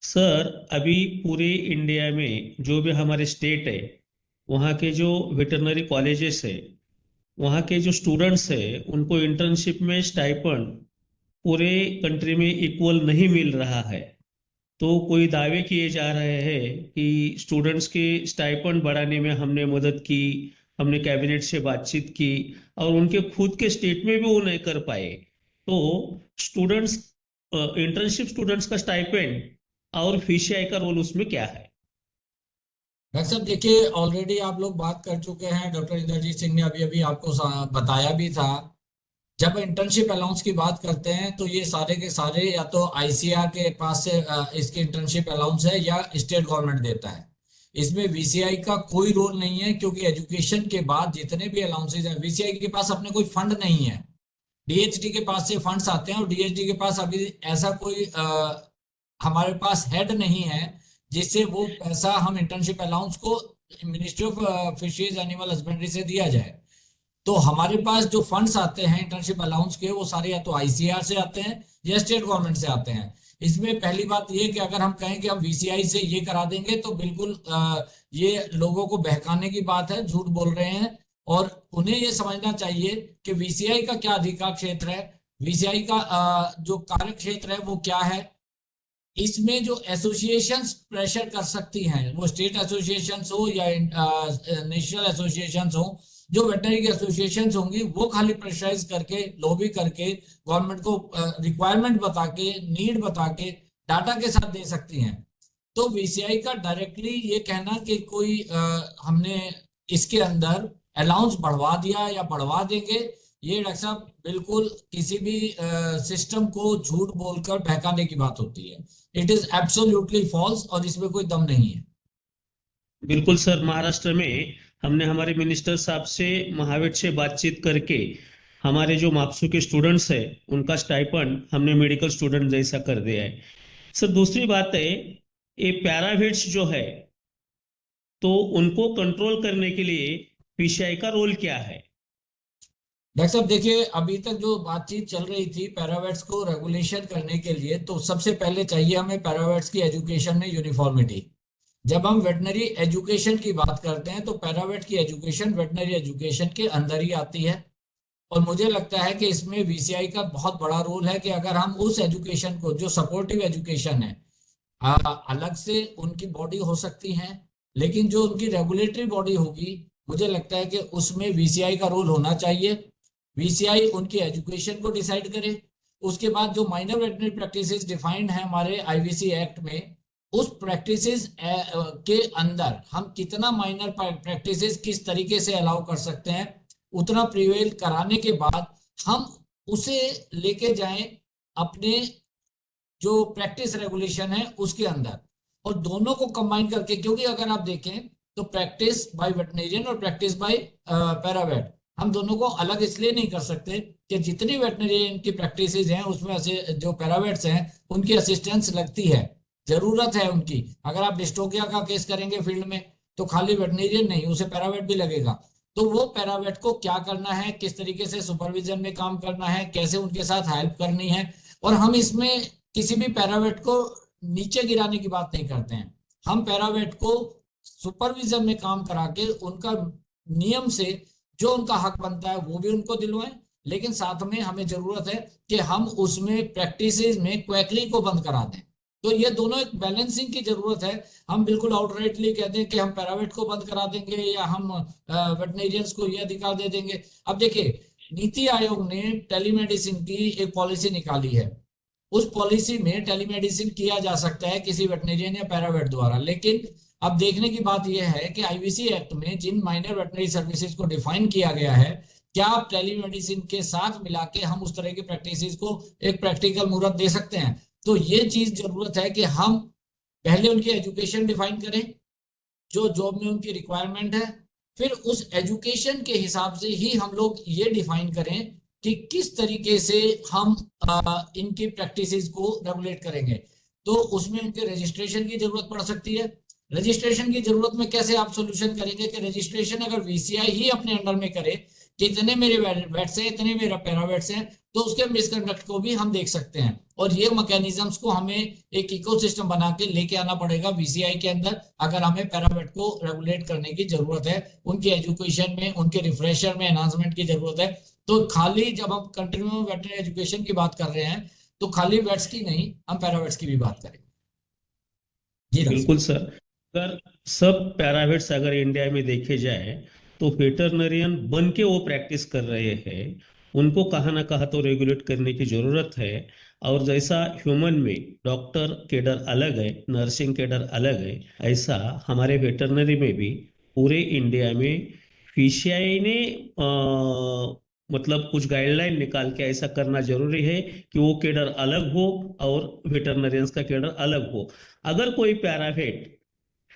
Sir, अभी पूरे India में जो भी हमारे स्टेट है, वहाँ के जो वेटरनरी कॉलेजेस है, वहाँ के जो स्टूडेंट्स है, उनको इंटर्नशिप में स्टाइपेंड पूरे कंट्री में इक्वल नहीं मिल रहा है। तो कोई दावे किए जा रहे हैं कि स्टूडेंट्स के स्टाइपेंड बढ़ाने में हमने मदद की, हमने कैबिनेट से बातचीत की, और उनके खुद के स्टेट में भी वो नहीं कर पाए। तो स्टूडेंट्स, इंटर्नशिप स्टूडेंट्स का स्टाइपेंड और फीसीआई का रोल उसमें क्या है? डॉक्टर साहब देखिए, ऑलरेडी आप लोग बात कर चुके हैं। डॉक्टर इंद्रजीत सिंह ने अभी अभी आपको बताया भी था। जब इंटर्नशिप अलाउंस की बात करते हैं तो ये सारे के सारे या तो आईसीआर के पास से इसके इंटर्नशिप अलाउंस है या स्टेट गवर्नमेंट देता है। इसमें वीसीआई का कोई रोल नहीं है, क्योंकि एजुकेशन के बाद जितने भी अलाउंसेज हैं, वीसीआई के पास अपने कोई फंड नहीं है। डीएचडी के पास से फंड्स आते हैं, और डीएचडी के पास अभी ऐसा कोई हमारे पास हेड नहीं है जिससे वो पैसा हम इंटर्नशिप अलाउंस को ministry of fisheries animal husbandry से दिया जाए। तो हमारे पास जो फंड्स आते हैं इंटर्नशिप अलाउंस के, वो सारे या तो आईसीआर से आते हैं या स्टेट गवर्नमेंट से आते हैं। इसमें पहली बात ये कि अगर हम कहें कि हम वीसीआई से ये करा देंगे तो बिल्कुल ये लोगों को बहकाने की बात है, झूठ बोल रहे हैं। और उन्हें ये समझना चाहिए कि वीसीआई का क्या अधिकार क्षेत्र है, वीसीआई का जो कार्य क्षेत्र है वो क्या है। इसमें जो एसोसिएशंस प्रेशर कर सकती हैं, वो स्टेट एसोसिएशंस हो या नेशनल एसोसिएशंस हो, जो वेटनरी की एसोसिएशंस होंगी वो खाली प्रेशराइज करके, लॉबी करके, गवर्नमेंट को रिक्वायरमेंट बता के, नीड बता के, डाटा के साथ दे सकती हैं। तो वीसीआई का डायरेक्टली ये कहना कि कोई हमने इसके अंदर अलाउंस बढ़वा दिया या बढ़वा देंगे, ये डॉक्टर साहब बिल्कुल किसी भी सिस्टम को झूठ बोलकर बहकाने की बात होती है। इट इज एब्सोल्युटली फॉल्स, और इसमें कोई दम नहीं है। बिल्कुल सर, महाराष्ट्र में हमने हमारे मिनिस्टर साहब से, महावीर से बातचीत करके हमारे जो मापसू के स्टूडेंट्स हैं, उनका स्टाइपेंड हमने मेडिकल स्टूडेंट जैसा कर दिया है। सर, दूसरी बात है, ये पैराविट्स जो है, तो उनको कंट्रोल करने के लिए पीसीआई का रोल क्या है? डॉक्टर साहब देखिए, अभी तक जो बातचीत चल रही थी पैरावेट्स को रेगुलेशन करने के लिए, तो सबसे पहले चाहिए हमें पैरावेट्स की एजुकेशन में यूनिफॉर्मिटी। जब हम वेटनरी एजुकेशन की बात करते हैं तो पैरावेट की एजुकेशन वेटनरी एजुकेशन के अंदर ही आती है। और मुझे लगता है कि इसमें वीसीआई का बहुत बड़ा रोल है कि अगर हम उस एजुकेशन को, जो सपोर्टिव एजुकेशन है, अलग से उनकी बॉडी हो सकती है, लेकिन जो उनकी रेगुलेटरी बॉडी होगी, मुझे लगता है कि उसमें वीसीआई का रोल होना चाहिए। वीसीआई उनकी एजुकेशन को डिसाइड करे। उसके बाद जो माइनर वेटनरी प्रैक्टिसेस डिफाइंड है हमारे आईवीसी एक्ट में, उस प्रैक्टिसेस के अंदर हम कितना माइनर प्रैक्टिसेस किस तरीके से अलाउ कर सकते हैं, उतना प्रिवेल कराने के बाद हम उसे लेके जाएं अपने जो प्रैक्टिस रेगुलेशन है उसके अंदर, और दोनों को कंबाइन करके। क्योंकि अगर आप देखें तो प्रैक्टिस बाय वेटनेरियन और प्रैक्टिस बाय पैरावेट, हम दोनों को अलग इसलिए नहीं कर सकते कि जितनी वेटनेरियन की प्रैक्टिस हैं उसमें से जो पैरावेट्स हैं उनकी असिस्टेंस लगती है, जरूरत है उनकी। अगर आप डिस्टोकिया का केस करेंगे फील्ड में, तो खाली वेटनेरियन नहीं, उसे पैरावेट भी लगेगा। तो वो पैरावेट को क्या करना है, किस तरीके से सुपरविजन में काम करना है, कैसे उनके साथ हेल्प करनी है। और हम इसमें किसी भी पैरावेट को नीचे गिराने की बात नहीं करते हैं। हम पैरावेट को सुपरविजन में काम करा के उनका नियम से जो उनका हक बनता है वो भी उनको दिलवाएं। लेकिन साथ में हमें जरूरत है कि हम उसमें प्रैक्टिसेस में क्वैकरी को बंद करा दें। तो ये दोनों एक बैलेंसिंग की जरूरत है। हम बिल्कुल आउटराइटली कहते हैं कि हम पैरावेट को बंद करा देंगे या हम वेटनेरियंस को ये अधिकार दे देंगे। अब देखिए, नीति आयोग ने टेलीमेडिसिन की एक पॉलिसी निकाली है। उस पॉलिसी में टेलीमेडिसिन किया जा सकता है किसी वेटनेरियन या पैरावेट द्वारा, लेकिन अब देखने की बात यह है कि आईवीसी एक्ट में जिन माइनर वेटनरी सर्विसेज को डिफाइन किया गया है, क्या आप टेलीमेडिसिन के साथ मिला के हम उस तरह की प्रैक्टिसेस को एक प्रैक्टिकल मुहूर्त दे सकते हैं? तो ये चीज जरूरत है कि हम पहले उनकी एजुकेशन डिफाइन करें, जो जॉब में उनकी रिक्वायरमेंट है। फिर उस एजुकेशन के हिसाब से ही हम लोग ये डिफाइन करें कि किस तरीके से हम इनकी प्रैक्टिसेस को रेगुलेट करेंगे। तो उसमें उनके रजिस्ट्रेशन की जरूरत पड़ सकती है। रजिस्ट्रेशन की जरूरत में कैसे आप सोल्यूशन करेंगे कि रजिस्ट्रेशन अगर वीसीआई ही अपने अंडर में करे कि इतने मेरे वेट्स हैं, इतने मेरा पैरावेट्स हैं, तो उसके मिसकंडक्ट को भी हम देख सकते हैं। और ये मैकेनिज्म्स को हमें एक इकोसिस्टम बना के लेके आना पड़ेगा वीसीआई के अंदर, अगर हमें पैरावेट को रेगुलेट करने की जरूरत है, उनके एजुकेशन में, उनके रिफ्रेशर में एनहांसमेंट की जरूरत है। तो खाली जब हम कंटिन्यू वेटरनरी एजुकेशन की बात कर रहे हैं तो खाली वेट्स की नहीं, हम पैरावेट्स की भी बात करें। जी डॉक्टर साहब। बिल्कुल सर। अगर सब पैरावेट्स अगर इंडिया में देखे जाए तो वेटरनरियन बन के वो प्रैक्टिस कर रहे हैं, उनको कहाँ ना कहाँ तो रेगुलेट करने की जरूरत है। और जैसा ह्यूमन में डॉक्टर केडर अलग है, नर्सिंग केडर अलग है, ऐसा हमारे वेटरनरी में भी पूरे इंडिया में फीसीआई ने मतलब कुछ गाइडलाइन निकाल के ऐसा करना जरूरी है कि वो केडर अलग हो और वेटरनरियंस का केडर अलग हो। अगर कोई पैरावेट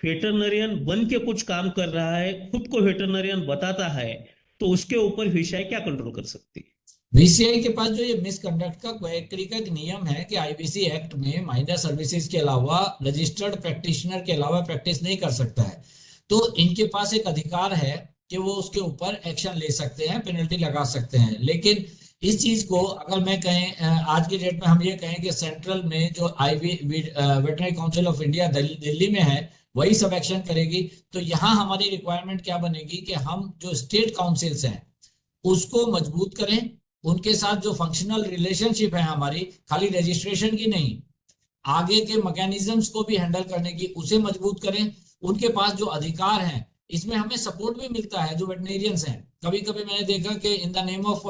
वेटरनरियन बन के कुछ काम कर रहा है, खुद को वेटरनरियन बताता है, तो उसके ऊपर विषय क्या कंट्रोल कर सकती है? वीसीआई के पास जो ये मिसकंडक्ट का क्वेरी का एक नियम है कि आईपीसी एक्ट में माइनर सर्विसेज के अलावा रजिस्टर्ड प्रैक्टिशनर के अलावा प्रैक्टिस नहीं कर सकता है। तो इनके पास एक अधिकार है कि वो उसके ऊपर एक्शन ले सकते हैं, पेनल्टी लगा सकते हैं। लेकिन इस चीज को अगर मैं कहें आज की डेट में हम ये कहें कि सेंट्रल में जो IV veterinary council of India Delhi में है वही सब एक्शन करेगी, तो यहाँ हमारी रिक्वायरमेंट क्या बनेगी कि हम जो स्टेट काउंसिल्स हैं उसको मजबूत करें, उनके साथ जो फंक्शनल रिलेशनशिप है हमारी, खाली रजिस्ट्रेशन की नहीं, आगे के मैकेनिज्म्स को भी हैंडल करने की, उसे मजबूत करें। उनके पास जो अधिकार हैं इसमें हमें सपोर्ट भी मिलता है जो वेटनेरियंस हैं। कभी कभी मैंने देखा कि in the name of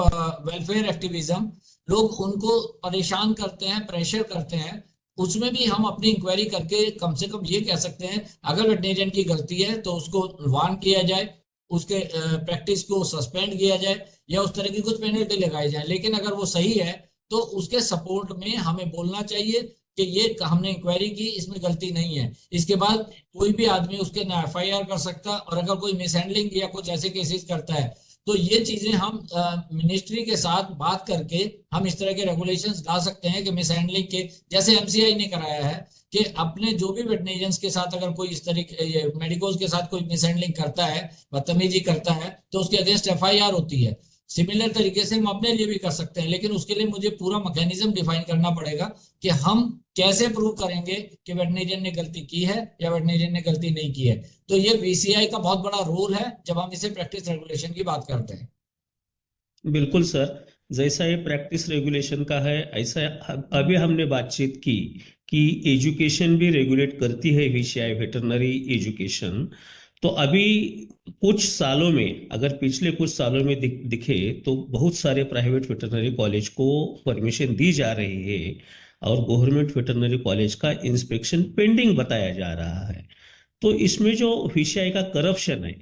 welfare activism लोग उनको परेशान करते हैं, प्रेशर करते हैं। उसमें भी हम अपनी इंक्वायरी करके कम से कम ये कह सकते हैं अगर वेटनेरियन की गलती है तो उसको वार्न किया जाए, उसके प्रैक्टिस को सस्पेंड किया जाए या उस तरह की कुछ पेनल्टी लगाई जाए। लेकिन अगर वो सही है तो उसके सपोर्ट में हमें बोलना चाहिए कि ये हमने इंक्वायरी की, इसमें गलती नहीं है। इसके बाद कोई भी आदमी उसके ना एफआईआर कर सकता, और अगर कोई मिसहैंडलिंग या कुछ ऐसे केसेस करता है तो ये चीजें हम मिनिस्ट्री के साथ बात करके हम इस तरह के रेगुलेशंस ला सकते हैं कि मिसहैंडलिंग के, जैसे एमसीआई ने कराया है कि अपने जो भी वेटनेरियंस के साथ अगर कोई इस तरीके मेडिकोज के साथ कोई मिसहैंडलिंग करता है, बदतमीजी करता है, तो उसके अगेंस्ट एफआईआर होती है। सिमिलर तरीके से हम अपने लिए भी कर सकते हैं, लेकिन उसके लिए मुझे पूरा मैकेनिज्म डिफाइन करना पड़ेगा कि हम कैसे प्रूव करेंगे कि वेटनेरियन ने गलती की है या वेटनेरियन ने गलती नहीं की है। तो ये वीसीआई का बहुत बड़ा रोल है जब हम इसे प्रैक्टिस रेगुलेशन की बात करते हैं। बिल्कुल सर। जैसा ये प्रैक्टिस रेगुलेशन का है, ऐसा अभी हमने बातचीत की कि एजुकेशन भी रेगुलेट करती है विषय वेटरनरी एजुकेशन। तो अभी कुछ सालों में, अगर पिछले कुछ सालों में दिखे तो बहुत सारे प्राइवेट वेटरनरी कॉलेज को परमिशन दी जा रही है और गवर्नमेंट वेटरनरी कॉलेज का इंस्पेक्शन पेंडिंग बताया जा रहा है। तो इसमें जो विषय का करप्शन है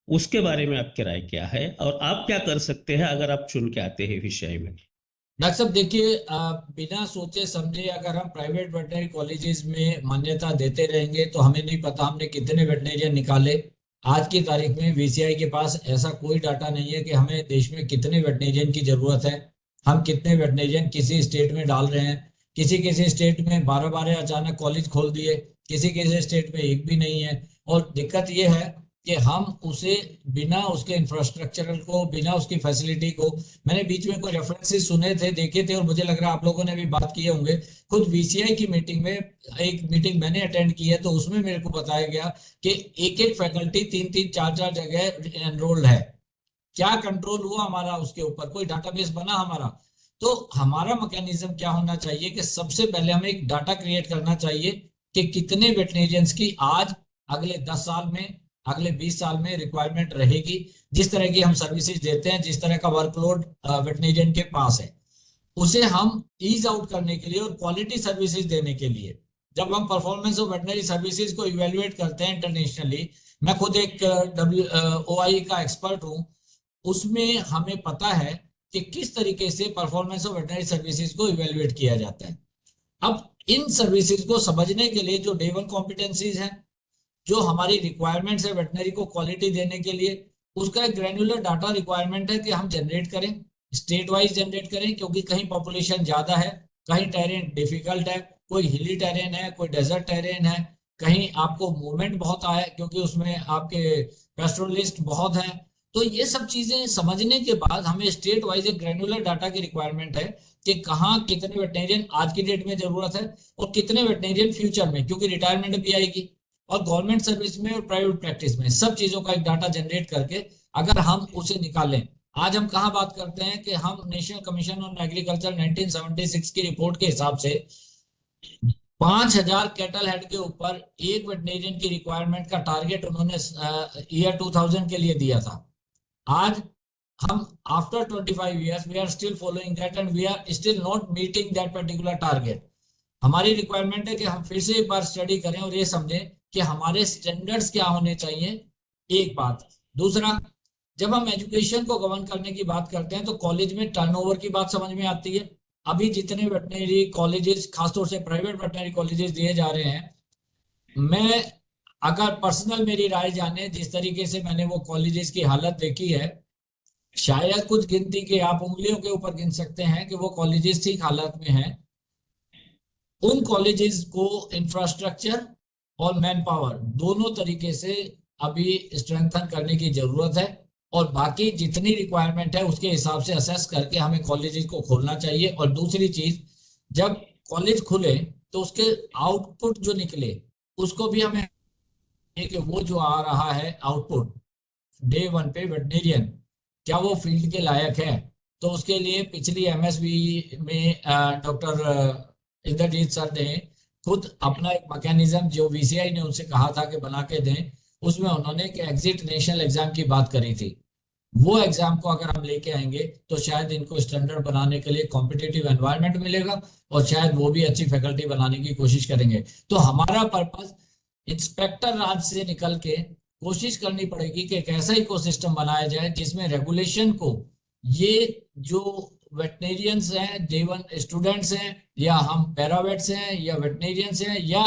उसके बारे में आपकी राय क्या है, और आप क्या कर सकते हैं अगर आप चुन के आते हैं विषय में? डॉक्टर साहब देखिए, बिना सोचे समझे अगर हम प्राइवेट वेटनरी कॉलेजेस में मान्यता देते रहेंगे तो हमें नहीं पता हमने कितने वेटनरियन निकाले। आज की तारीख में वीसीआई के पास ऐसा कोई डाटा नहीं है कि हमें देश में कितने वेटनरियन की जरूरत है, हम कितने वेटनरियन किसी स्टेट में डाल रहे हैं। किसी किसी स्टेट में 12-12 अचानक कॉलेज खोल दिए, किसी किसी स्टेट में एक भी नहीं है। और दिक्कत यह है कि हम उसे बिना उसके इंफ्रास्ट्रक्चर को, बिना उसकी फैसिलिटी को, मैंने बीच में कोई रेफरेंसेस सुने थे, देखे थे, और मुझे लग रहा है आप लोगों ने भी बात किए होंगे। खुद वीसीआई की मीटिंग में, एक मीटिंग मैंने अटेंड की है तो उसमें मेरे को बताया गया कि एक एक फैकल्टी 3-3, 4-4 जगह एनरोल्ड है। क्या कंट्रोल हुआ हमारा उसके ऊपर? कोई डाटाबेस बना हमारा? तो हमारा मैकेनिज्म क्या होना चाहिए कि सबसे पहले हमें एक डाटा क्रिएट करना चाहिए कि कितने वेटनेरियंस की आज अगले 10 साल में, अगले 20 साल में रिक्वायरमेंट रहेगी। जिस तरह की हम सर्विसेज देते हैं, जिस तरह का वर्कलोड वेटनेरियन के पास है, उसे हम ईज आउट करने के लिए और क्वालिटी सर्विसेज देने के लिए, जब हम परफॉर्मेंस ऑफ वेटनरी सर्विसेज को इवेलुएट करते हैं इंटरनेशनली, मैं खुद एक OIE का एक्सपर्ट हूं, उसमें हमें पता है कि किस तरीके से परफॉर्मेंस ऑफ वेटनरी सर्विसेज को इवेलुएट किया जाता है। अब इन सर्विसेज को समझने के लिए जो डे वन कॉम्पिटेंसीज हैं, जो हमारी रिक्वायरमेंट्स है वेटनरी को क्वालिटी देने के लिए, उसका एक ग्रैन्युलर डाटा रिक्वायरमेंट है कि हम जनरेट करें, स्टेट वाइज जनरेट करें, क्योंकि कहीं पॉपुलेशन ज्यादा है, कहीं टेरेन डिफिकल्ट है, कोई हिली टेरेन है, कोई डेजर्ट टेरेन है, कहीं आपको मूवमेंट बहुत आया क्योंकि उसमें आपके पेस्टोरलिस्ट बहुत हैं। तो ये सब चीजें समझने के बाद हमें स्टेट वाइज एक ग्रेनुलर डाटा की रिक्वायरमेंट है कि कहाँ कितने वेटनेरियन आज की डेट में जरूरत है और कितने वेटनेरियन फ्यूचर में, क्योंकि रिटायरमेंट भी आएगी, और गवर्नमेंट सर्विस में और प्राइवेट प्रैक्टिस में, सब चीजों का एक डाटा जनरेट करके अगर हम उसे निकालें। आज हम कहाँ बात करते हैं कि हम नेशनल कमीशन ऑन एग्रीकल्चर 1976 की रिपोर्ट के हिसाब से 5,000 कैटल हेड के ऊपर एक वेटनेरियन की रिक्वायरमेंट का टारगेट उन्होंने ईयर 2000 के लिए दिया था। आज हम after 25 years we are still following that and we are still not meeting that particular target। हमारी रिक्वायरमेंट है कि हम फिर से एक बार स्टडी करें और ये समझें कि हमारे स्टैंडर्ड्स क्या होने चाहिए, एक बात। दूसरा, जब हम एजुकेशन को गवर्न करने की बात करते हैं तो कॉलेज में टर्नओवर की बात समझ में आती है। अभी जितने वेटनरी कॉलेजेस, खासतौर से प्राइवेट वेटनरी कॉलेजेस दिए जा रहे हैं, मैं अगर पर्सनल मेरी राय जाने, जिस तरीके से मैंने वो कॉलेजेस की हालत देखी है, शायद कुछ गिनती के आप उंगलियों के ऊपर गिन सकते हैं कि वो कॉलेजेस ठीक हालत में हैं। उन कॉलेजेस को इंफ्रास्ट्रक्चर और मैन पावर दोनों तरीके से अभी स्ट्रेंथन करने की जरूरत है, और बाकी जितनी रिक्वायरमेंट है उसके हिसाब से असेस करके हमें कॉलेजेस को खोलना चाहिए। और दूसरी चीज, जब कॉलेज खुले तो उसके आउटपुट जो निकले उसको भी हमें, कि वो जो आ रहा है आउटपुट डे वन पे वेटनेरियन, क्या वो फील्ड के लायक है। तो उसके लिए पिछली एमएसबी में डॉक्टर इंद्रजीत सर ने खुद अपना एक मैकेनिज्म जो वीसीआई ने उनसे कहा था कि बना के दें, उसमें उन्होंने एक एग्जिट नेशनल एग्जाम की बात करी थी। वो एग्जाम को अगर हम लेके आएंगे तो शायद इनको स्टैंडर्ड बनाने के लिए कॉम्पिटिटिव एनवायरनमेंट मिलेगा और शायद वो भी अच्छी फैकल्टी बनाने की कोशिश करेंगे। तो हमारा पर्पस इंस्पेक्टर राज से निकल के कोशिश करनी पड़ेगी कि एक ऐसा इकोसिस्टम बनाया जाए जिसमें रेगुलेशन को, ये जो वेटनेरियंस हैं, जेवन स्टूडेंट्स हैं, या हम पैरावेट्स हैं, या वेटनेरियंस हैं, या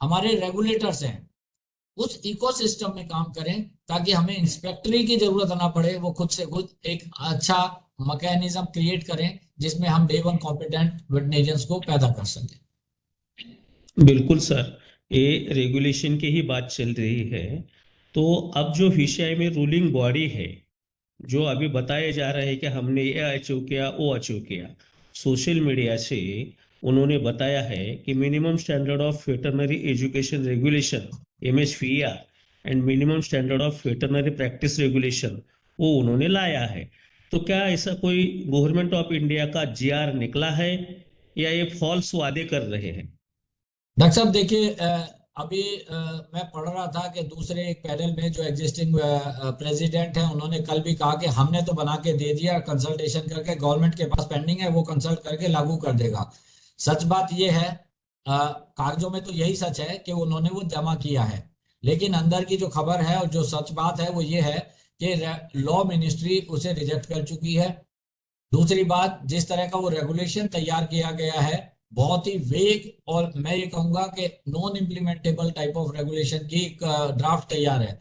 हमारे रेगुलेटर्स हैं, उस इकोसिस्टम में काम करें ताकि हमें इंस्पेक्टरी की जरूरत ना पड़े। वो खुद से खुद एक अच्छा मैकेनिज्म क्रिएट करें जिसमें हम डे वन कॉम्पिटेंट वेटनेरियंस को पैदा कर सकें। बिल्कुल सर, ये रेगुलेशन की ही बात चल रही है। तो अब जो विषय में रूलिंग बॉडी है, जो अभी बताया जा रहा है कि हमने ये अचीव किया, वो अचीव किया, सोशल मीडिया से उन्होंने बताया है कि minimum standard of veterinary education regulation MSVR and minimum standard of veterinary practice regulation वो उन्होंने लाया है। तो क्या ऐसा कोई गवर्नमेंट ऑफ इंडिया का GR निकला है या ये फॉल्स वादे कर रहे हैं? डॉक्टर साहब देखिए, अभी मैं पढ़ रहा था कि दूसरे एक पैनल में जो एग्जिस्टिंग प्रेसिडेंट हैं, उन्होंने कल भी कहा कि हमने तो बना के दे दिया, कंसल्टेशन करके गवर्नमेंट के पास पेंडिंग है, वो कंसल्ट करके लागू कर देगा। सच बात ये है, कागजों में तो यही सच है कि उन्होंने वो जमा किया है, लेकिन अंदर की जो खबर है और जो सच बात है वो ये है कि लॉ मिनिस्ट्री उसे रिजेक्ट कर चुकी है। दूसरी बात, जिस तरह का वो रेगुलेशन तैयार किया गया है, बहुत ही वेग, और मैं ये कहूंगा कि non implementable type of regulation की एक ड्राफ्ट तैयार है।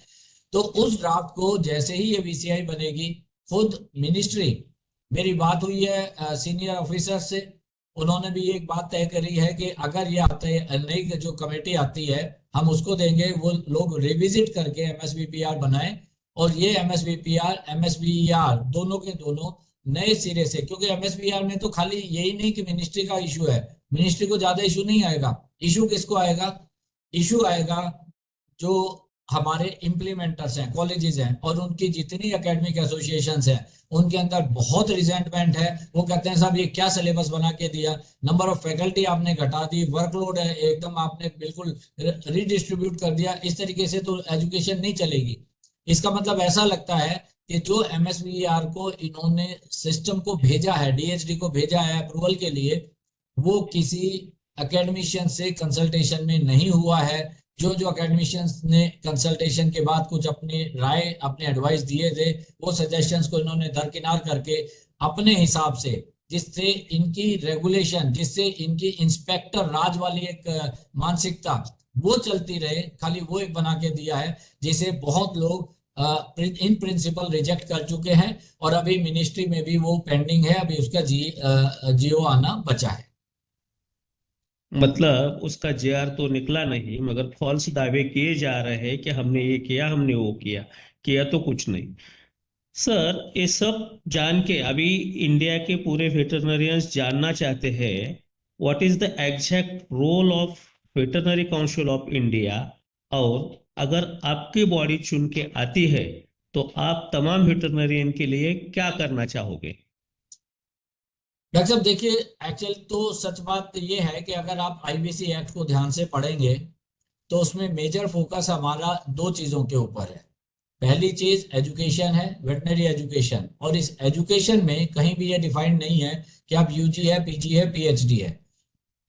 तो उस ड्राफ्ट को जैसे ही ये वीसीआई बनेगी, खुद मिनिस्ट्री, मेरी बात हुई है सीनियर ऑफिसर से, उन्होंने भी एक बात तय करी है कि अगर ये आते नई जो कमेटी आती है हम उसको देंगे, वो लोग रिविजिट करके MSBPR बनाए, और ये MSBPR MSBER दोनों के दोनों नए सिरे से, क्योंकि MSBR में तो खाली यही नहीं कि मिनिस्ट्री का इशू है, मिनिस्ट्री को ज्यादा इशू नहीं आएगा। इशू किसको आएगा? इशू आएगा जो हमारे इम्प्लीमेंटर्स हैं, कॉलेजेस हैं, और उनकी जितनी एकेडमिक एसोसिएशंस हैं, उनके अंदर बहुत रिजेंटमेंट है। वो कहते हैं साहब ये क्या सिलेबस बना के दिया, नंबर ऑफ फैकल्टी आपने घटा दी, वर्कलोड है एकदम आपने बिल्कुल रीडिस्ट्रीब्यूट कर दिया, इस तरीके से तो एजुकेशन नहीं चलेगी। इसका मतलब ऐसा लगता है कि जो MSBER को इन्होंने सिस्टम को भेजा है, DHD को भेजा है अप्रूवल के लिए, वो किसी एकेडमिशियन से कंसल्टेशन में नहीं हुआ है। जो जो एकेडमिशियंस ने कंसल्टेशन के बाद कुछ अपनी राय, अपने एडवाइस दिए थे, वो सजेशंस को इन्होंने दरकिनार करके अपने हिसाब से, जिससे इनकी रेगुलेशन, जिससे इनकी इंस्पेक्टर राज वाली एक मानसिकता वो चलती रहे, खाली वो एक बना के दिया है, जिसे बहुत लोग इन प्रिंसिपल रिजेक्ट कर चुके हैं, और अभी मिनिस्ट्री में भी वो पेंडिंग है, अभी उसका जियो आना बचा है। मतलब उसका GR तो निकला नहीं, मगर फॉल्स दावे किए जा रहे हैं कि हमने ये किया, हमने वो किया, किया तो कुछ नहीं। सर ये सब जान के अभी इंडिया के पूरे वेटरनरियंस जानना चाहते हैं what is the exact role of veterinary council of India, और अगर आपकी बॉडी चुन के आती है तो आप तमाम वेटरनरियन के लिए क्या करना चाहोगे? डॉक्टर साहब देखिए, एक्चुअल तो सच बात ये है कि अगर आप आईबीसी एक्ट को ध्यान से पढ़ेंगे तो उसमें मेजर फोकस हमारा दो चीजों के ऊपर है। पहली चीज एजुकेशन है, वेटनरी एजुकेशन, और इस एजुकेशन में कहीं भी ये डिफाइंड नहीं है कि आप यूजी है, पीजी है, पीएचडी है,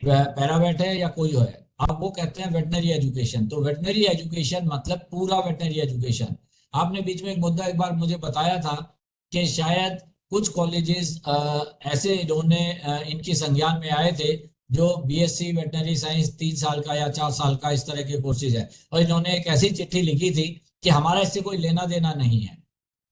पैरावेट है या कोई है। आप वो कहते हैं वेटनरी एजुकेशन। तो वेटनरी एजुकेशन मतलब पूरा वेटनरी एजुकेशन। आपने बीच में एक मुद्दा एक बार मुझे बताया था कि शायद कुछ कॉलेजेस ऐसे इन्होंने इनकी संज्ञान में आए थे जो बीएससी वेटनरी साइंस 3 साल का या 4 साल का इस तरह के कोर्सेज है, और इन्होंने एक ऐसी चिट्ठी लिखी थी कि हमारा इससे कोई लेना देना नहीं है।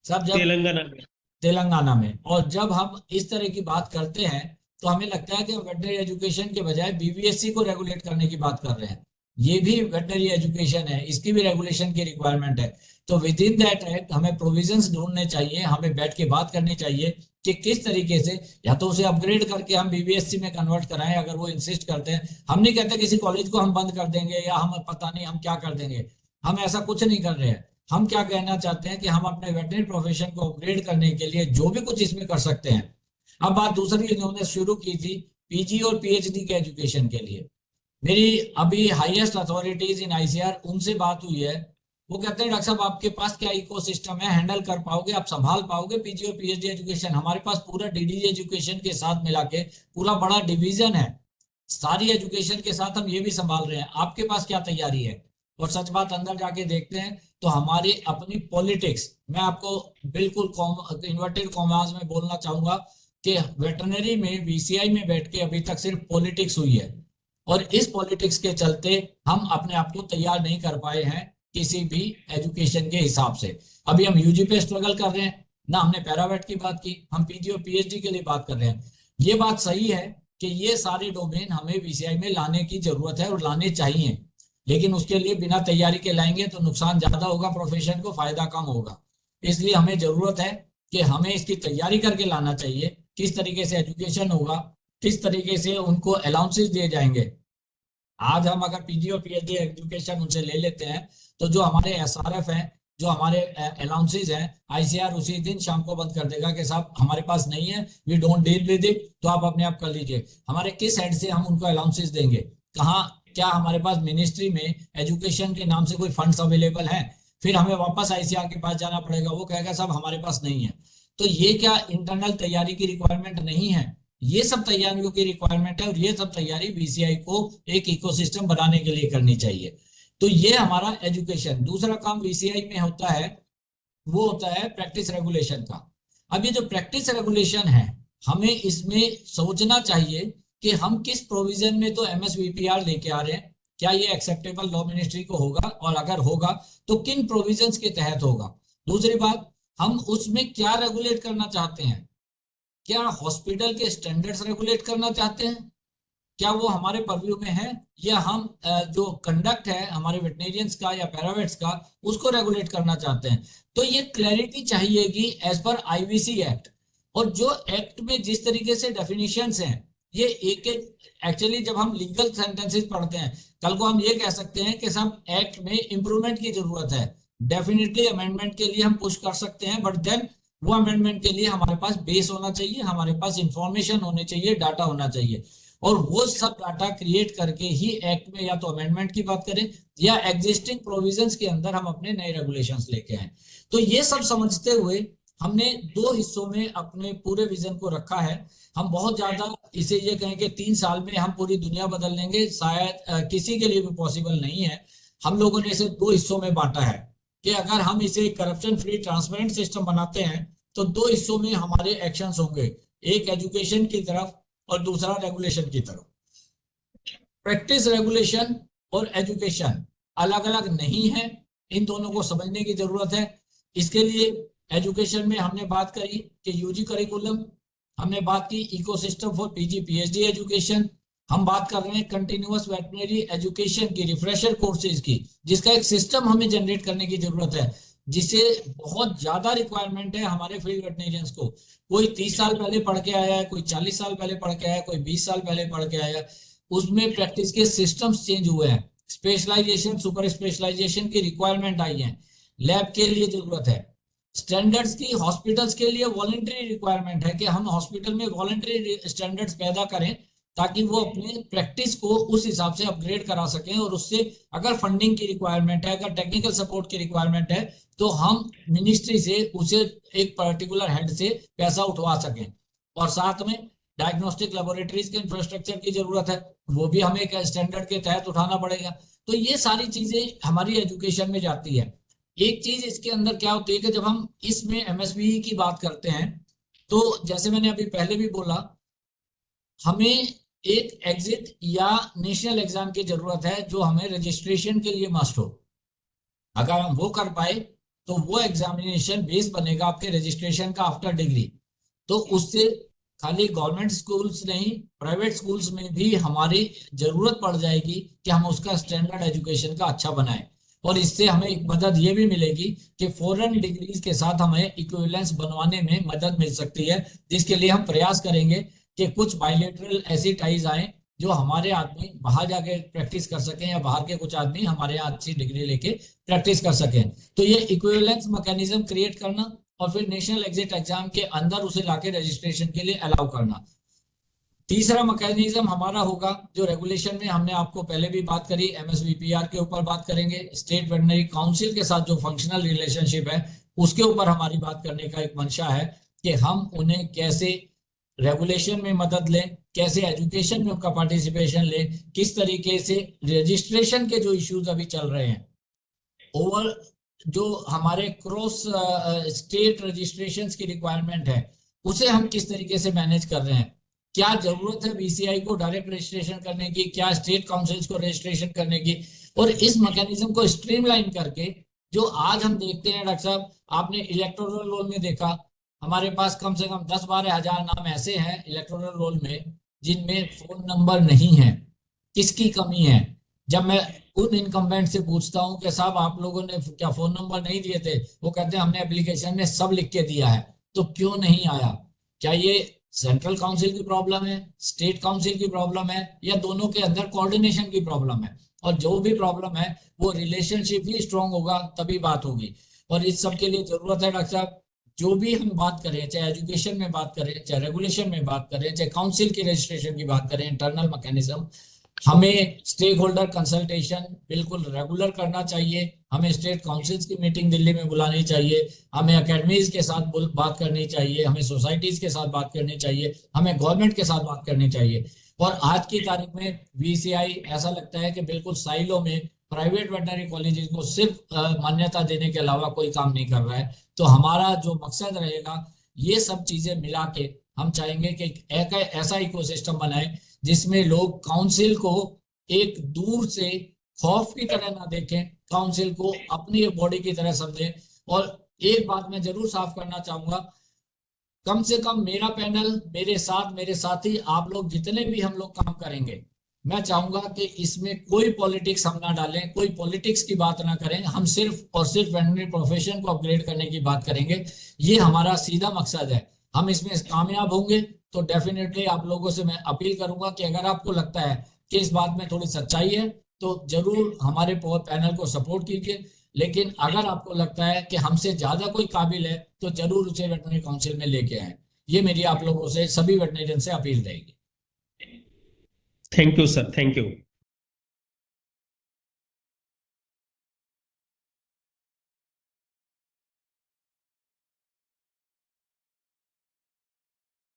सब जब तेलंगाना में। तेलंगाना में, और जब हम इस तरह की बात करते हैं तो हमें लगता है कि वेटनरी एजुकेशन के बजाय बीबीएससी को रेगुलेट करने की बात कर रहे हैं। ये भी वेटनरी एजुकेशन है, इसकी भी रेगुलेशन की रिक्वायरमेंट है। तो विद इन दैट एक्ट हमें प्रोविजंस ढूंढने चाहिए, हमें बैठ के बात करनी चाहिए कि किस तरीके से या तो उसे अपग्रेड करके हम बीबीएससी में कन्वर्ट कराएं अगर वो इंसिस्ट करते हैं। हम नहीं कहते किसी कॉलेज को हम बंद कर देंगे या हम पता नहीं हम क्या कर देंगे, हम ऐसा कुछ नहीं कर रहे हैं। हम क्या कहना चाहते हैं कि हम अपने वेटनरी प्रोफेशन को अपग्रेड करने के लिए जो भी कुछ इसमें कर सकते हैं। अब बात दूसरी इन्होंने शुरू की थी पीजी और पीएचडी के एजुकेशन के लिए। मेरी अभी हाईएस्ट अथॉरिटीज इन आईसीआर उनसे बात हुई है। वो कहते हैं डॉक्टर साहब आपके पास क्या इकोसिस्टम है, हैंडल कर पाओगे, आप संभाल पाओगे पीजी और पीएचडी एजुकेशन? हमारे पास पूरा डीडीजी एजुकेशन के साथ मिला के पूरा बड़ा डिवीजन है, सारी एजुकेशन के साथ हम ये भी संभाल रहे हैं, आपके पास क्या तैयारी है? और सच बात अंदर जाके देखते हैं तो हमारी अपनी पॉलिटिक्स, मैं आपको बिल्कुल इन्वर्टेड कॉमास में बोलना चाहूंगा कि वेटरनरी में वीसीआई में बैठ के अभी तक सिर्फ पॉलिटिक्स हुई है, और इस पॉलिटिक्स के चलते हम अपने आप को तैयार नहीं कर पाए हैं किसी भी एजुकेशन के हिसाब से। अभी हम यूजी पे स्ट्रगल कर रहे हैं ना, हमने पैरावेट की बात की, हम पीजी और पीएचडी के लिए बात कर रहे हैं। ये बात सही है कि ये सारे डोमेन हमें वीसीआई में लाने की जरूरत है और लाने चाहिए, लेकिन उसके लिए बिना तैयारी के लाएंगे तो नुकसान ज्यादा होगा, प्रोफेशन को फायदा कम होगा। इसलिए हमें जरूरत है कि हमें इसकी तैयारी करके लाना चाहिए। किस तरीके से एजुकेशन होगा, किस तरीके से उनको अलाउंसेस दिए जाएंगे। आज हम अगर पीजी और पीएचडी एजुकेशन उनसे ले लेते हैं तो जो हमारे एसआरएफ हैं, जो हमारे अलाउंसेस हैं, आईसीआर उसी दिन शाम को बंद कर देगा कि साहब हमारे पास नहीं है, we don't deal with it, तो आप अपने आप कर लीजिए। हमारे किस हेड से हम उनको अलाउंसेस देंगे? कहाँ, क्या हमारे पास मिनिस्ट्री में एजुकेशन के नाम से कोई फंड्स अवेलेबल है? फिर हमें वापस आईसीआर के पास जाना पड़ेगा, वो कहेगा साहब हमारे पास नहीं है। तो ये क्या इंटरनल तैयारी की रिक्वायरमेंट नहीं है? ये सब तैयारियों की रिक्वायरमेंट है, और ये सब तैयारी बीसीआई को एक इकोसिस्टम बनाने के लिए करनी चाहिए। तो ये हमारा एजुकेशन। दूसरा काम बीसीआई में होता है वो होता है प्रैक्टिस रेगुलेशन का। अब ये जो प्रैक्टिस रेगुलेशन है, हमें इसमें सोचना चाहिए कि हम किस प्रोविजन में तो एमएसवीपीआर लेके आ रहे हैं, क्या ये एक्सेप्टेबल लॉ मिनिस्ट्री को होगा, और अगर होगा तो किन प्रोविजंस के तहत होगा। दूसरी बात, हम उसमें क्या रेगुलेट करना चाहते हैं? क्या हॉस्पिटल के स्टैंडर्ड्स रेगुलेट करना चाहते हैं? क्या वो हमारे परव्यू में है? या हम जो कंडक्ट है हमारे वेटनेरियंस का या पैरावेट्स का, उसको रेगुलेट करना चाहते हैं? तो ये क्लैरिटी चाहिएगी एज पर आईबीसी एक्ट। और जो एक्ट में जिस तरीके से डेफिनेशंस हैं, ये एक एक एक्चुअली जब हम लीगल सेंटेंसेस पढ़ते हैं, कल को हम ये कह सकते हैं कि सब एक्ट में इंप्रूवमेंट की जरूरत है। डेफिनेटली अमेंडमेंट के लिए हम पुश कर सकते हैं, बट देन वो अमेंडमेंट के लिए हमारे पास बेस होना चाहिए, हमारे पास इंफॉर्मेशन होनी चाहिए, डाटा होना चाहिए, और वो सब डाटा क्रिएट करके ही एक्ट में या तो अमेंडमेंट की बात करें या एग्जिस्टिंग प्रोविजंस के अंदर हम अपने नए रेगुलेशंस लेके आए। तो ये सब समझते हुए हमने दो हिस्सों में अपने पूरे विजन को रखा है। हम बहुत ज्यादा इसे ये कहें कि 3 साल में हम पूरी दुनिया बदल लेंगे, शायद किसी के लिए भी पॉसिबल नहीं है। हम लोगों ने इसे दो हिस्सों में बांटा है कि अगर हम इसे करप्शन फ्री ट्रांसपेरेंट सिस्टम बनाते हैं तो दो हिस्सों में हमारे एक्शंस होंगे, एक एजुकेशन की तरफ और दूसरा रेगुलेशन की तरफ। प्रैक्टिस रेगुलेशन और एजुकेशन अलग अलग नहीं है, इन दोनों को समझने की जरूरत है। इसके लिए एजुकेशन में हमने बात करी कि यूजी करिकुलम, हमने बात की ecosystem for PG PhD education, हम बात कर रहे हैं कंटिन्यूअस वेटरनरी एजुकेशन की, रिफ्रेशर कोर्सेज की, जिसका एक सिस्टम हमें जनरेट करने की जरूरत है। जिसे बहुत ज्यादा रिक्वायरमेंट है हमारे फील्ड वेटरनरियंस को। कोई 30 साल पहले पढ़ के आया है, कोई 40 साल पहले पढ़ के आया है, कोई 20 साल पहले पढ़ के आया है। उसमें प्रैक्टिस के सिस्टम्स चेंज हुए हैं, स्पेशलाइजेशन सुपर स्पेशलाइजेशन की रिक्वायरमेंट आई है, लैब के लिए जरूरत है, स्टैंडर्ड्स की हॉस्पिटल्स के लिए वॉलंटरी रिक्वायरमेंट है कि हम हॉस्पिटल में वॉलंटरी स्टैंडर्ड्स पैदा करें ताकि वो अपने प्रैक्टिस को उस हिसाब से अपग्रेड करा सकें। और उससे अगर फंडिंग की रिक्वायरमेंट है, अगर टेक्निकल सपोर्ट की रिक्वायरमेंट है, तो हम मिनिस्ट्री से उसे एक पर्टिकुलर हेड से पैसा उठवा सकें। और साथ में डायग्नोस्टिक लेबोरेटरीज के इंफ्रास्ट्रक्चर की जरूरत है, वो भी हमें एक स्टैंडर्ड के तहत उठाना पड़ेगा। तो ये सारी चीजें हमारी एजुकेशन में जाती है। एक चीज इसके अंदर क्या होती है कि जब हम इसमें एमएसबी की बात करते हैं, तो जैसे मैंने अभी पहले भी बोला, हमें एक एग्जिट या नेशनल एग्जाम की जरूरत है जो हमें रजिस्ट्रेशन के लिए मस्ट हो। अगर हम वो कर पाए तो वो एग्जामिनेशन बेस बनेगा आपके रजिस्ट्रेशन का आफ्टर डिग्री। तो उससे खाली गवर्नमेंट स्कूल्स नहीं, प्राइवेट स्कूल्स में भी हमारी जरूरत पड़ जाएगी कि हम उसका स्टैंडर्ड एजुकेशन का अच्छा बनाएं। और इससे हमें एक मदद ये भी मिलेगी कि फॉरेन डिग्रीज के साथ हमें इक्विवेलेंस बनवाने में मदद मिल सकती है, जिसके लिए हम प्रयास करेंगे कि कुछ बायलैटरल ऐसी टाइज आए जो हमारे आदमी बाहर जाके प्रैक्टिस कर सकें या बाहर के कुछ आदमी हमारे यहाँ अच्छी डिग्री लेके प्रैक्टिस कर सकें। तो ये इक्विवेलेंस मैकेनिज्म क्रिएट करना और फिर नेशनल एग्जिट एग्जाम के अंदर उसे लाके रजिस्ट्रेशन के लिए अलाउ करना। तीसरा मैकेनिज्म हमारा होगा जो रेगुलेशन में हमने आपको पहले भी बात करी, एमएसवीपीआर के ऊपर बात करेंगे। स्टेट वेटरनरी काउंसिल के साथ जो फंक्शनल रिलेशनशिप है उसके ऊपर हमारी बात करने का एक मंशा है कि हम उन्हें कैसे रेगुलेशन में मदद लें, कैसे एजुकेशन में उनका पार्टिसिपेशन लें, किस तरीके से रजिस्ट्रेशन के जो इश्यूज अभी चल रहे हैं, ओवर जो हमारे क्रॉस स्टेट रजिस्ट्रेशंस की रिक्वायरमेंट है उसे हम किस तरीके से मैनेज कर रहे हैं, क्या जरूरत है बीसीआई को डायरेक्ट रजिस्ट्रेशन करने की, क्या स्टेट काउंसिल्स को रजिस्ट्रेशन करने की। और इस मैकेनिज्म को स्ट्रीमलाइन करके जो आज हम देखते हैं, डॉक्टर साहब आपने इलेक्टोरल रोल में देखा, हमारे पास कम से कम 10-12 हजार नाम ऐसे हैं इलेक्टोरल रोल में जिनमें फोन नंबर नहीं है। किसकी कमी है? जब मैं उन इनकम्बेंट से पूछता हूं कि साहब आप लोगों ने क्या फोन नंबर नहीं दिए थे, वो कहते हैं हमने एप्लीकेशन में सब लिख के दिया है। तो क्यों नहीं आया? क्या ये सेंट्रल काउंसिल की प्रॉब्लम है, स्टेट काउंसिल की प्रॉब्लम है, या दोनों के अंदर कोऑर्डिनेशन की प्रॉब्लम है? और जो भी प्रॉब्लम है वो रिलेशनशिप ही स्ट्रांग होगा तभी बात होगी। और इस सब के लिए जरूरत है डॉक्टर साहब, जो भी हम बात करें, चाहे एजुकेशन में बात करें, चाहे रेगुलेशन में बात करें, चाहे काउंसिल की रजिस्ट्रेशन की बात करें, इंटरनल मैकेनिज्म, हमें स्टेक होल्डर कंसल्टेशन बिल्कुल रेगुलर करना चाहिए। हमें स्टेट काउंसिल्स की मीटिंग दिल्ली में बुलानी चाहिए, हमें अकेडमीज के साथ बात करनी चाहिए, हमें सोसाइटीज के साथ बात करनी चाहिए, हमें गवर्नमेंट के साथ बात करनी चाहिए। और आज की तारीख में बीसीआई ऐसा लगता है कि बिल्कुल साइलो में प्राइवेट वेटनरी कॉलेजेस को सिर्फ मान्यता देने के अलावा कोई काम नहीं कर रहा है। तो हमारा जो मकसद रहेगा, ये सब चीजें मिला के हम चाहेंगे कि एक ऐसा इकोसिस्टम बनाए जिसमें लोग काउंसिल को एक दूर से खौफ की तरह ना देखें, काउंसिल को अपनी बॉडी की तरह समझें। और एक बात मैं जरूर साफ करना चाहूंगा, कम से कम मेरा पैनल, मेरे साथ मेरे साथी, आप लोग जितने भी हम लोग काम करेंगे, मैं चाहूंगा कि इसमें कोई पॉलिटिक्स हम ना डालें, कोई पॉलिटिक्स की बात ना करें। हम सिर्फ और सिर्फ वेटरनरी प्रोफेशन को अपग्रेड करने की बात करेंगे, ये हमारा सीधा मकसद है। हम इसमें कामयाब होंगे तो डेफिनेटली आप लोगों से मैं अपील करूंगा कि अगर आपको लगता है कि इस बात में थोड़ी सच्चाई है तो जरूर हमारे पैनल को सपोर्ट कीजिए। लेकिन अगर आपको लगता है कि हमसे ज्यादा कोई काबिल है तो जरूर उसे वेटरनरी काउंसिल में लेके आए। ये मेरी आप लोगों से, सभी वेटरनरियन से अपील रहेगी। Thank you sir, thank you.